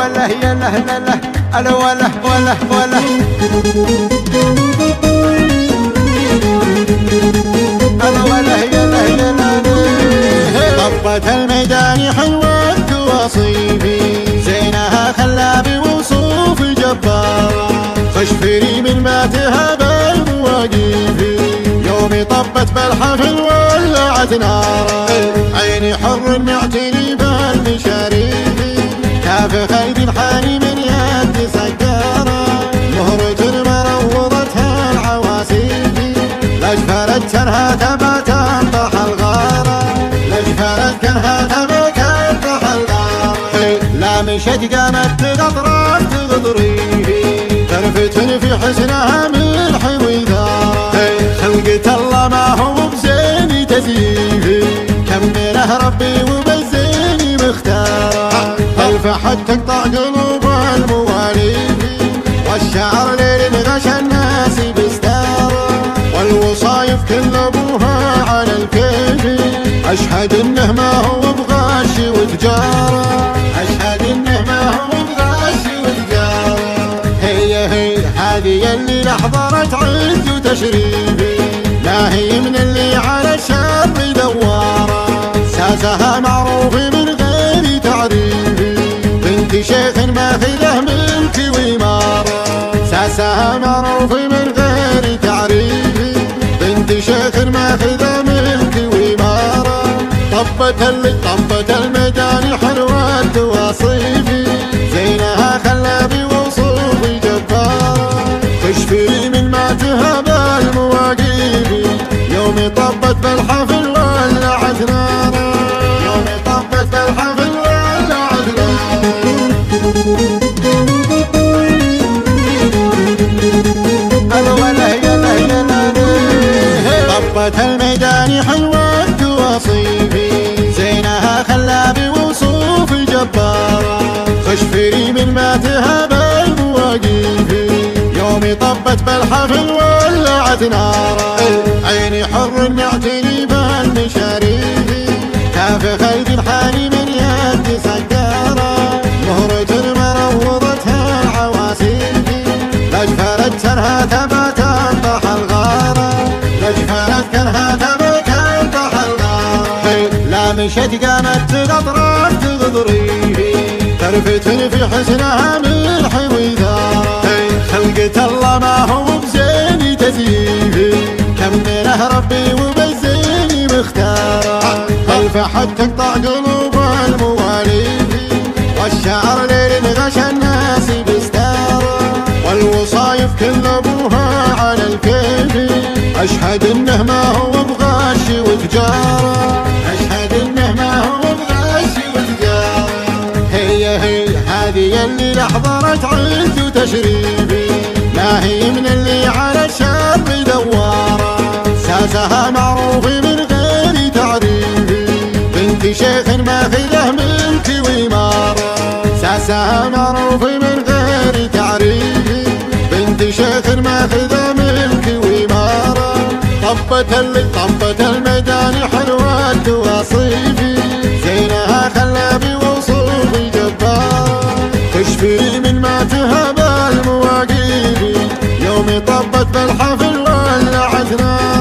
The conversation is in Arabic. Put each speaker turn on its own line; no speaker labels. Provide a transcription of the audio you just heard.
وله يا له له له ألا وله وله وله ألا وله يا له يا له. طبة الميدان حلوة وصيفي زينها خلابي وصوف جبارة خشفري من ماتها بالمواقيفي يومي طبت بالحفل ولعت نارا عيني حر معتني بالمشاريفي كاف خيد حاني من يد سكارة مهرة مروضتها العواسيفي لجفرت كرها تبا تنطح الغارة لجفرت كرها تبا تنطح الغارة لا مشت قامت تغطرات تغضريفي ترفتن في حسنها ملح وثارة خلقة الله ما هو بزيني تزيفي كمله ربي وبالزيني مختارة الفحت تقطع قلوب المواليفي والشعر ليل غشى الناس بستارة والوصايف كل ابوها على الكيفي اشهد انه ما هو بغش وتجارة اشهد انه ما هو بغش وتجارة هي هذه اللي لحظرت عز وتشريفي لا هي من اللي على الشر دوارة ساسها معروف من غير تعريفي بنت شيخ ماخذه ملك وإمارة ساسها معروف من غير تعريفي بنت شيخ ماخذه ملك وإمارة طبت الميدان حلوة وصيفي زينها خلابي وصوفي جبارة تشفي من ماتها بالمواقيفي يومي طبت بالحفل ولعت نارا يومي طبت بالحفل ولعت نارا ألا وله يا له يا له. طبت الميدان حلوة وصيفي زينها خلابي وصوفي جبارة خشفري من ماتها بالمواقيفي يومي طبت بالحفل ولعت نارا عيني حر معتني بالمشاريفي كاف خيد حاني من يد سكارة مهرة مروضتها العواسيفي لجفرت كرها تبا تنطح الغارة لجفرت كرها تبا تنطح الغارة لا مشت قامت تغطرات تغضريفي ترفتن في حسنها ملح وثارة خلقة الله ما هو بزيني تزيفي كمله ربي وبالزيني مختارة الفحت تقطع قلوب المواليفي والشعر ليل غشى الناس بستارة والوصايف كل ابوها على الكيفي اشهد انه ما هو بغش وتجارة اشهد انه ما هو بغش وتجارة هي هذه اللي لحظرت عز وتشريفي لا هي من اللي على الشر دوارة ساسها معروف من غير تعريفي بنت شيخ ماخذه ملك وإمارة ساسها معروف من غير تعريفي بنت شيخ ماخذه ملك وإمارة طبت الميدان حلوة وصيفي زينها خلابي وصوفي جبارة تشفي من ماتها بالمواقيفي يومي طبت بالحفل ولعت نارا